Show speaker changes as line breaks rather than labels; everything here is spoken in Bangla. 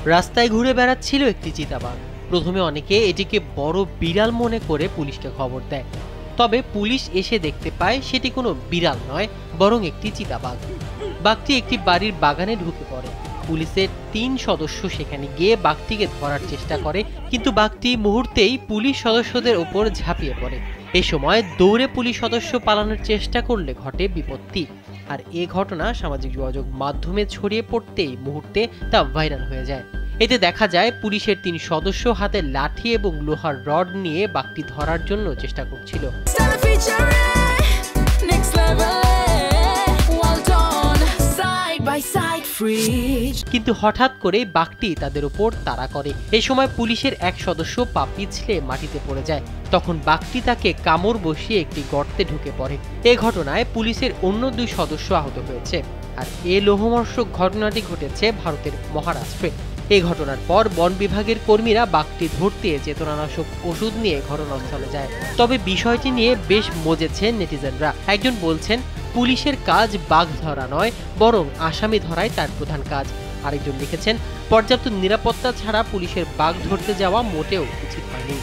রাস্তায় ঘুরে বেড়াচ্ছিল একটি চিতাবাঘ। প্রথমে অনেকে এটিকে বড় বিড়াল মনে করে পুলিশকে খবর দেয়। তবে পুলিশ এসে দেখতে পায় সেটি কোনো বিড়াল নয়, বরং একটি চিতাবাঘ। বাঘটি একটি বাড়ির বাগানে ঢুকে পড়ে। পুলিশের ৩ সদস্য সেখানে গিয়ে বাঘটিকে ধরার চেষ্টা করে, কিন্তু বাঘটি মুহূর্তেই পুলিশ সদস্যদের ওপর ঝাঁপিয়ে পড়ে। এ সময় দৌড়ে পুলিশ সদস্য পালানোর চেষ্টা করলে ঘটে বিপত্তি। আর এ ঘটনা সামাজিক যোগাযোগ মাধ্যমে ছড়িয়ে পড়তেই মুহূর্তে তা ভাইরাল হয়ে যায়। এতে দেখা যায় পুলিশের ৩ সদস্য হাতে লাঠি এবং লোহার রড নিয়ে বাঘটি ধরার জন্য চেষ্টা করছিল। কিন্তু হঠাৎ করে বাঘটি তাদের উপর তাড়া করে। এই সময় পুলিশের এক সদস্য পা পিছলে মাটিতে পড়ে যায়। তখন বাঘটি তাকে কামড় বসিয়ে একটি গর্তে ঢুকে পড়ে। এই ঘটনায় পুলিশের অন্য ২ সদস্য আহত হয়েছে। আর এই লোমহর্ষক ঘটনাটি ঘটেছে ভারতের মহারাষ্ট্রে। এই ঘটনার পর বন বিভাগের কর্মীরা বাঘটি ধরতে চেতনানাশক ওষুধ নিয়ে ঘটনাস্থলে যায়। তবে বিষয়টি নিয়ে বেশ মজেছেন নেটিজেনরা। একজন বলছেন, পুলিশের কাজ বাঘ ধরা নয়, বরং আসামি ধরাই তার প্রধান কাজ। আরেকজন লিখেছেন, পর্যাপ্ত নিরাপত্তা ছাড়া পুলিশের বাঘ ধরতে যাওয়া মোটেও উচিত হয়নি।